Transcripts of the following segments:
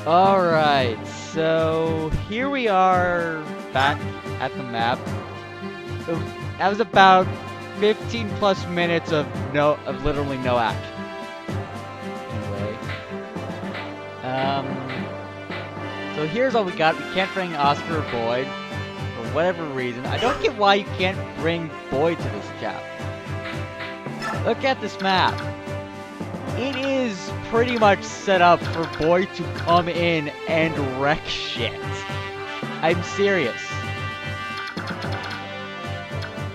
Alright, so here we are back at the map. That was about 15 plus minutes of literally no action. Anyway. So here's all we got. We can't bring Oscar or Boyd for whatever reason. I don't get why you can't bring Boyd to this chapter. Look at this map. It is pretty much set up for Boyd to come in and wreck shit. I'm serious.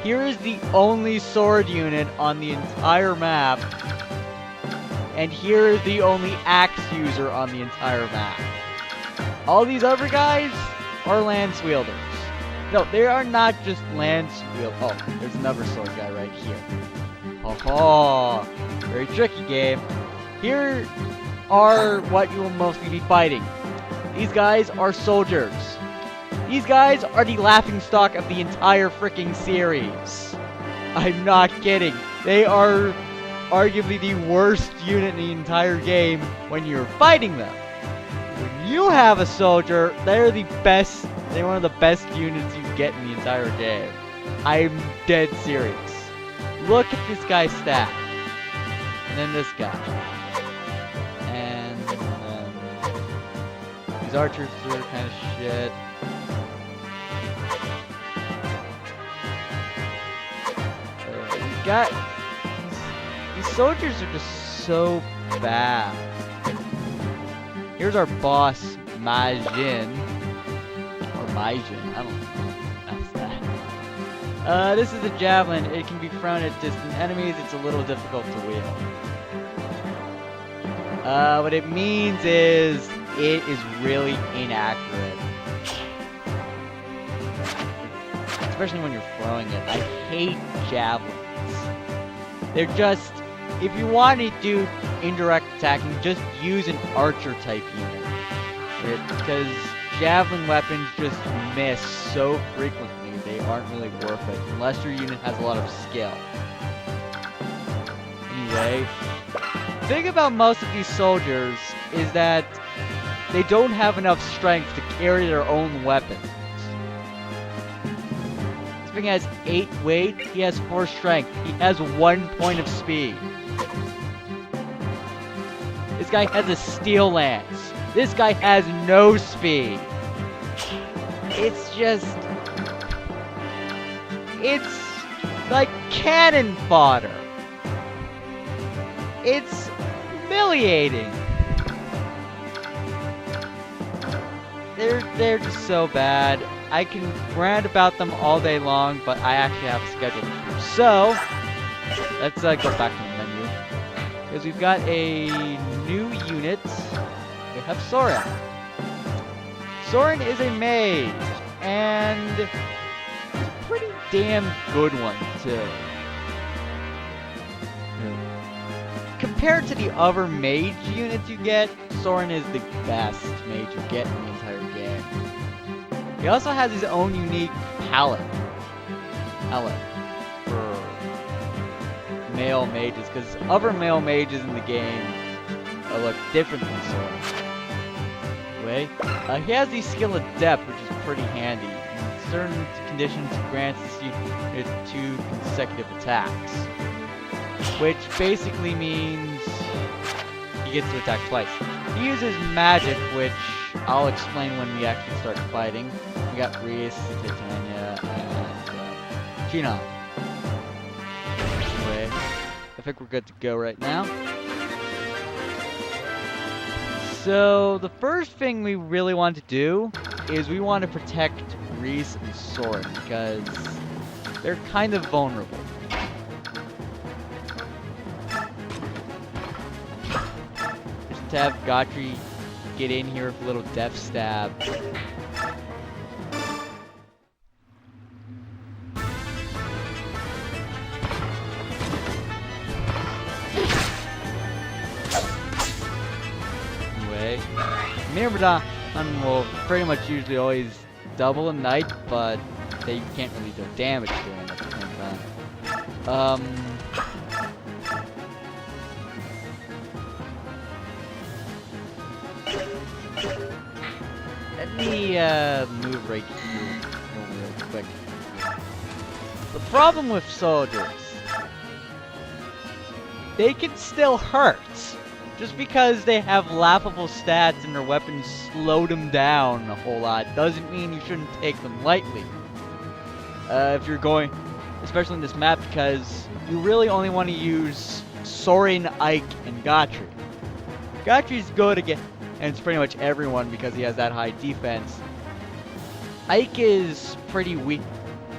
Here is the only sword unit on the entire map. And here is the only axe user on the entire map. All these other guys are lance wielders. No, they are not just lance wielders. Oh, there's another sword guy right here. Oh, very tricky game. Here are what you will mostly be fighting. These guys are soldiers. These guys are the laughingstock of the entire freaking series. I'm not kidding. They are arguably the worst unit in the entire game when you're fighting them. When you have a soldier, they're the best. They're one of the best units you get in the entire game. I'm dead serious. Look at this guy's stat. And then this guy. And these archers are kind of shit. These soldiers are just so bad. Here's our boss, Majin. Or Majin, I don't know. That's that. This is a javelin. It can be thrown at distant enemies. It's a little difficult to wield. What it means is it is really inaccurate. Especially when you're throwing it. I hate javelins. They're just, if you want to do indirect attacking, just use an archer type unit. Because javelin weapons just miss so frequently, they aren't really worth it, unless your unit has a lot of skill. Anyway, the thing about most of these soldiers is that they don't have enough strength to carry their own weapons. This thing has 8 weight, he has 4 strength, he has 1 point of speed. This guy has a steel lance. This guy has no speed. It's just... it's like cannon fodder. It's humiliating. They're just so bad. I can rant about them all day long, but I actually have a schedule to do. So, let's go back to the menu. Because we've got a new unit. We have Soren. Soren is a mage, and he's a pretty damn good one, too. Compared to the other mage units you get, Soren is the best mage you get in the entire game. He also has his own unique palette for male mages, because other male mages in the game look different than Soren. Anyway, he has the skill Adept, which is pretty handy. In certain conditions, grants this unit 2 consecutive attacks. Which basically means he gets to attack twice. He uses magic, which I'll explain when we actually start fighting. We got Reese, Titania, and Chino. Anyway, I think we're good to go right now. So, the first thing we really want to do is we want to protect Reese and Soren, because they're kind of vulnerable. To have Gotri get in here with a little death stab. Anyway, Mirmidon will pretty much usually always double a knight, but they can't really do damage to him at the same time. move right here real quick. The problem with soldiers, they can still hurt. Just because they have laughable stats and their weapons slow them down a whole lot doesn't mean you shouldn't take them lightly. If you're going, especially in this map, because you really only want to use Soren, Ike, and Gotri. Gotri's good again, and it's pretty much everyone because he has that high defense. Ike is pretty weak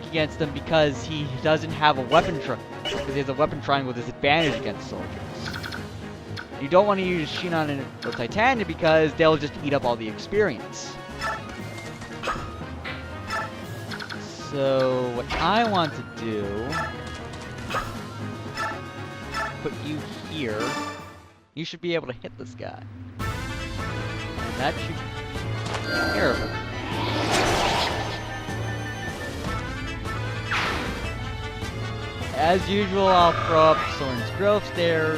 against them because he doesn't have a weapon because he has a weapon triangle disadvantage against soldiers. You don't want to use Shinon or Titania because they'll just eat up all the experience. So what I want to do, put you here. You should be able to hit this guy. And that should be terrible. As usual, I'll throw up Soren's growths. They're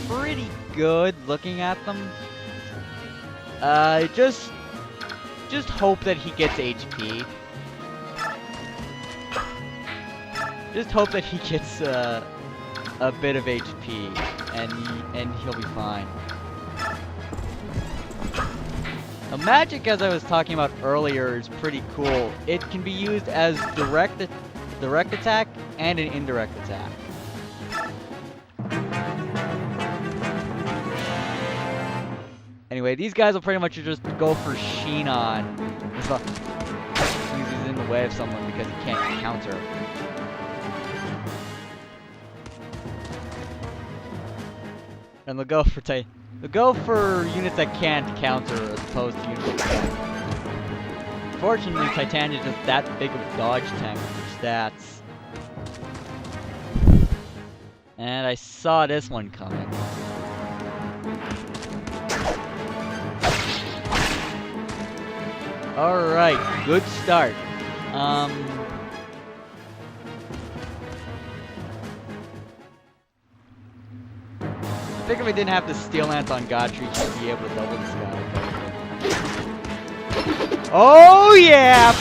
pretty good looking at them. Just hope that he gets HP. Just hope that he gets a bit of HP, and he'll be fine. The magic, as I was talking about earlier, is pretty cool. It can be used as direct attack and an indirect attack. Anyway, these guys will pretty much just go for Shinon. He's in the way of someone because he can't counter. And they'll go for units that can't counter as opposed to units that can. Fortunately, Titania is just that big of a dodge tank with her stats. And I saw this one coming. Alright, good start. I think if I didn't have the Steel Lance on Gotri, he'd be able to double this guy. Oh yeah!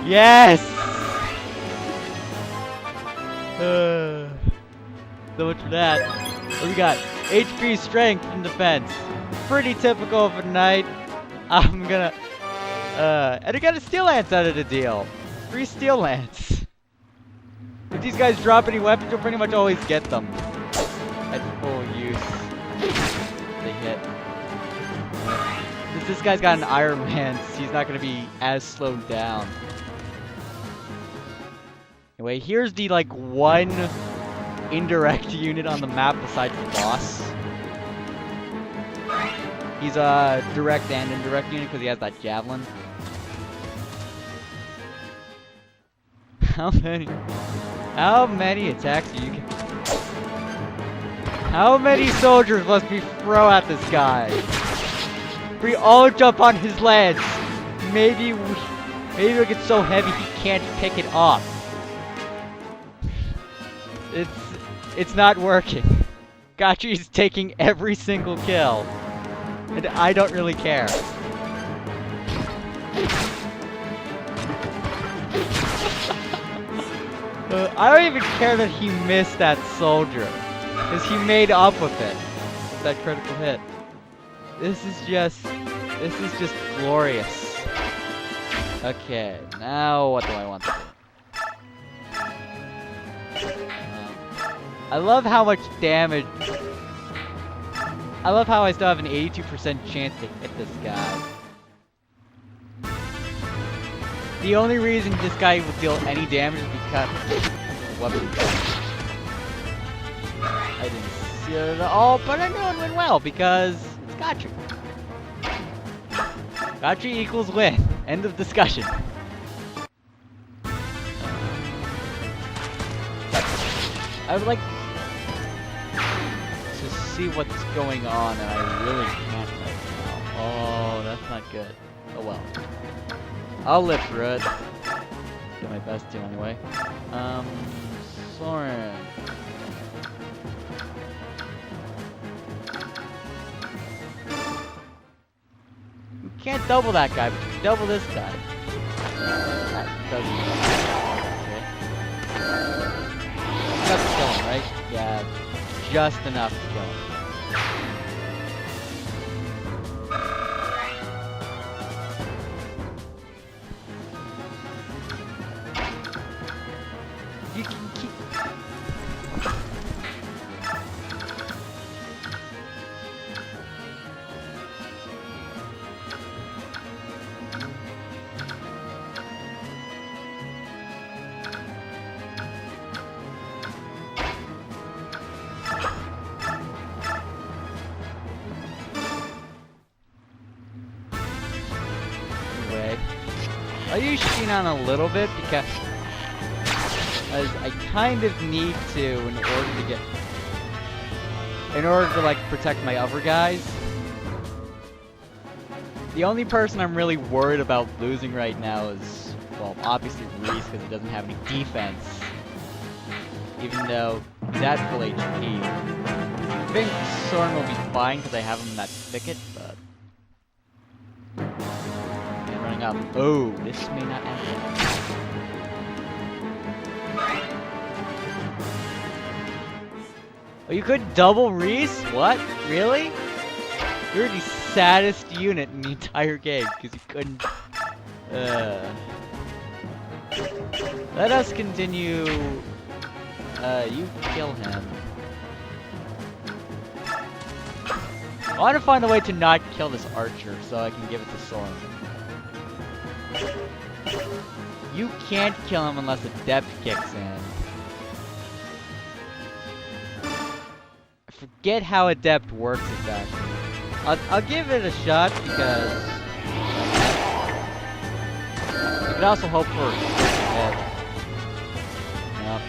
Yes! So much for that. What we got? HP, strength, and defense. Pretty typical of a knight. I'm gonna... and I got a Steel Lance out of the deal. 3 Steel Lance. If these guys drop any weapons, you'll pretty much always get them at full use. They hit. Since this guy's got an Iron Man, he's not going to be as slowed down. Anyway, here's the, like, one indirect unit on the map besides the boss. He's a direct and indirect unit because he has that javelin. How many attacks do you get? How many soldiers must we throw at this guy? We all jump on his lance. Maybe it'll get so heavy he can't pick it up. It's not working. Gachi's taking every single kill. And I don't really care. I don't even care that he missed that soldier. Because he made up with it. With that critical hit. This is just glorious. Okay, now what do I want to do? I love how much damage... I love how I still have an 82% chance to hit this guy. The only reason this guy will deal any damage is because weapon. I didn't see it at all, but I knew it went well because it's Gotri. Gotri equals win. End of discussion. I would like to see what's going on, and I really can't right now. Oh, that's not good. Oh well. I'll live through it. Do my best to anyway. Soren. can't double that guy, but you can double this guy. That doesn't. Okay. Enough to kill him, right? Yeah, just enough to kill him. You can keep. I'll use Shinon a little bit because I kind of need to in order to like protect my other guys. The only person I'm really worried about losing right now is, well, obviously Reese because he doesn't have any defense, even though he's at full HP. I think Soren will be fine because I have him in that thicket, but. Up. Oh, this may not end well. Oh, you could double Reese? What? Really? You're the saddest unit in the entire game because you couldn't. Let us continue. You kill him. I want to find a way to not kill this archer so I can give it to Soren. You can't kill him unless Adept kicks in. I forget how Adept works exactly. I'll give it a shot because you could also hope for a hit. Nope.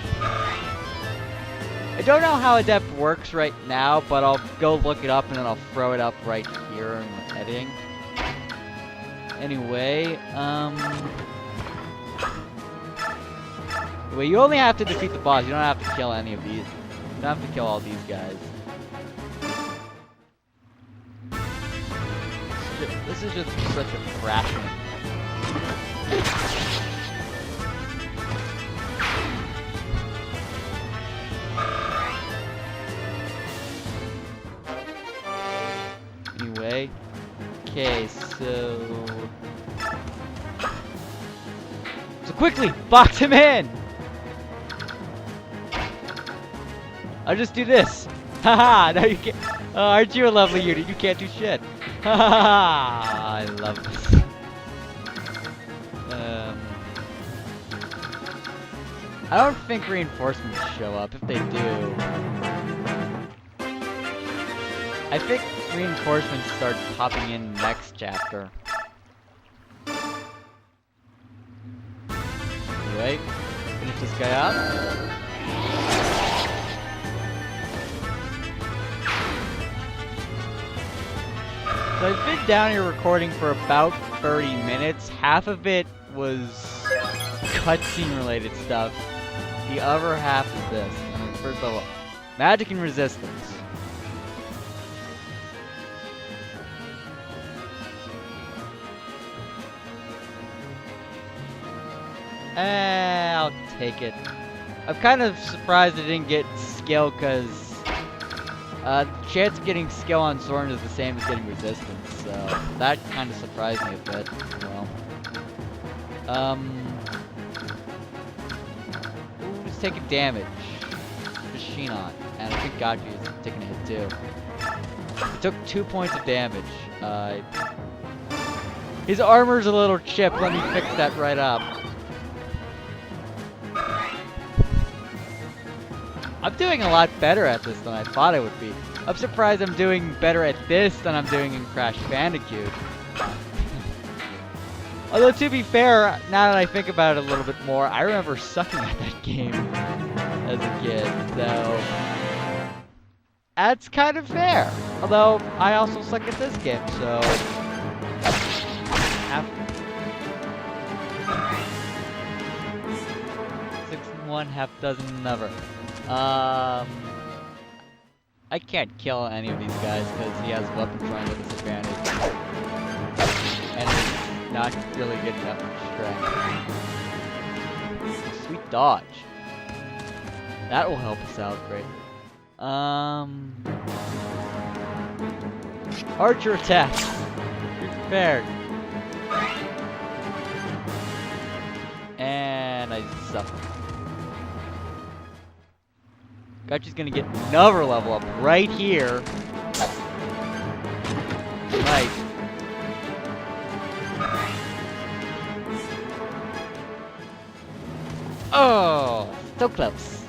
I don't know how Adept works right now, but I'll go look it up and then I'll throw it up right here in the editing. Anyway, you only have to defeat the boss. You don't have to kill any of these. You don't have to kill all these guys. This is just such a fraction. Anyway, okay, so quickly box him in. I'll just do this. Haha, now you can't. Oh, aren't you a lovely unit? You can't do shit. Haha, I love this. I don't think reinforcements show up. If they do, I think reinforcements start popping in next chapter. Anyway, finish this guy up. So I've been down here recording for about 30 minutes. Half of it was cutscene related stuff. The other half is this. First of all, magic and resistance. I'll take it. I'm kind of surprised I didn't get skill because the chance of getting skill on Soren is the same as getting resistance, so that kind of surprised me a bit. Well, who's taking damage? Just Shinon, and I think Gachi is taking a hit too. He took 2 points of damage. His armor's a little chipped. Let me fix that right up. I'm doing a lot better at this than I thought I would be. I'm surprised I'm doing better at this than I'm doing in Crash Bandicoot. Although, to be fair, now that I think about it a little bit more, I remember sucking at that game as a kid, so that's kind of fair. Although, I also suck at this game, so 6 in one, half dozen in another. I can't kill any of these guys because he has weapon triangle disadvantage. not really getting that much strength. Sweet dodge. That will help us out greatly. Archer attack. Be prepared. And I suffer. Gotcha's gonna get another level up right here. Nice. Oh, so close.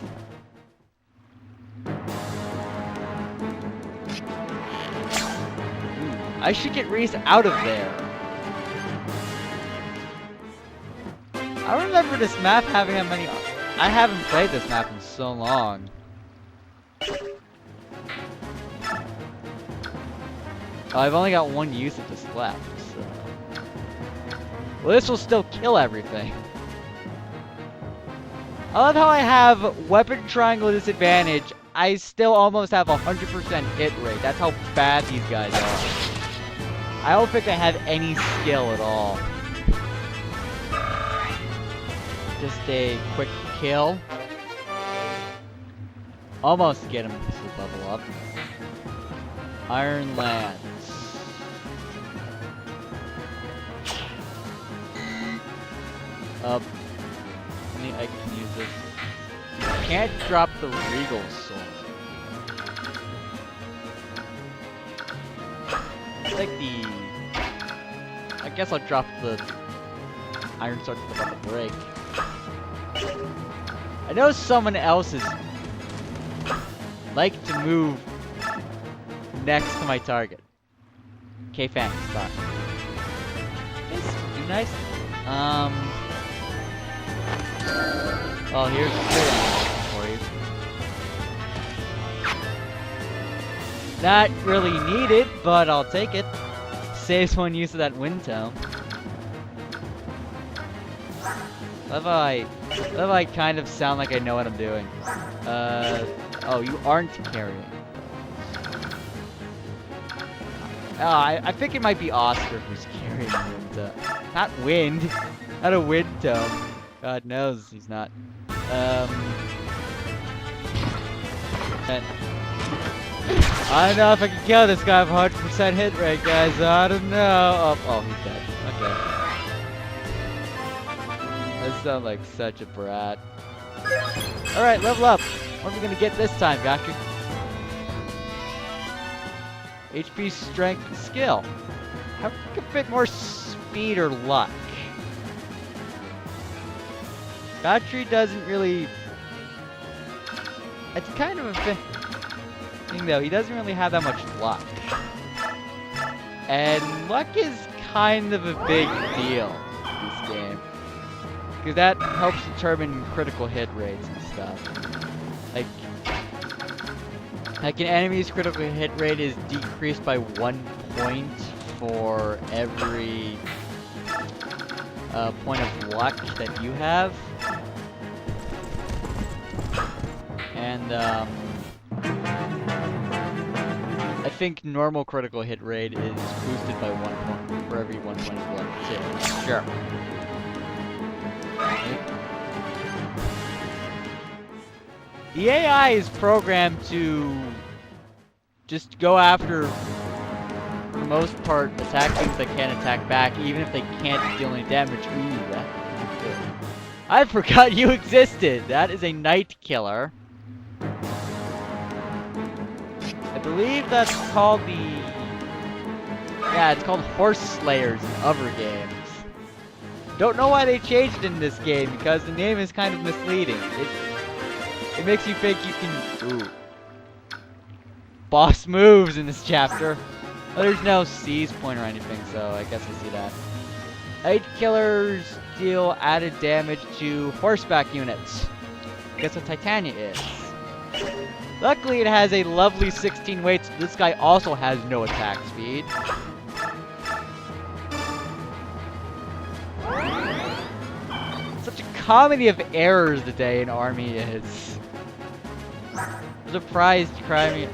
I should get Reese out of there. I remember this map having that many. I haven't played this map in so long. Oh, I've only got one use of this left, so. Well, this will still kill everything. I love how I have weapon triangle disadvantage. I still almost have 100% hit rate. That's how bad these guys are. I don't think I have any skill at all. Just a quick kill. Almost get him to level up. Iron Lance. I can use this. Can't drop the Regal Sword. It's like the... I guess I'll drop the Iron Sword to the break. I know someone else is like to move next to my target. Okay, thanks. Bye. It's too nice. Oh, here's the for you. Not really needed, but I'll take it. Saves one use of that wind tome. Love how I kind of sound like I know what I'm doing. Oh, you aren't carrying. Oh, I think it might be Oscar who's carrying wind. Not wind. Not a wind tome. God knows he's not. I don't know if I can kill this guy with 100% hit rate, guys. I don't know. Oh, he's dead. Okay. That sounds like such a brat. Alright, level up. What are we gonna get this time, Gotcha? HP, strength, and skill. How can fit more speed or luck? Gotcha doesn't really... It's kind of a thing though, he doesn't really have that much luck. And luck is kind of a big deal in this game. Because that helps determine critical hit rates and stuff. Like an enemy's critical hit rate is decreased by 1 point for every point of luck that you have. And I think normal critical hit rate is boosted by 1 point for every 1 point of luck too. Sure. The AI is programmed to just go after, for the most part, attack things that can't attack back, even if they can't deal any damage. Ooh, that's good. I forgot you existed! That is a Night Killer. I believe that's called the... Yeah, it's called Horse Slayers in other games. Don't know why they changed it in this game, because the name is kind of misleading. It makes you think you can... Ooh. Boss moves in this chapter. Oh, there's no seize point or anything, so I guess I see that. Night Killers deal added damage to horseback units. Guess what Titania is. Luckily, it has a lovely 16 weight, so this guy also has no attack speed. Such a comedy of errors the Daein Army is. I'm surprised Crimea...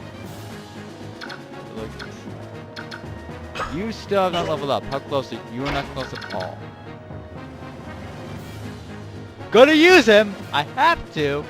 You still have not leveled up. How close are you? You are not close at all. Gonna use him! I have to!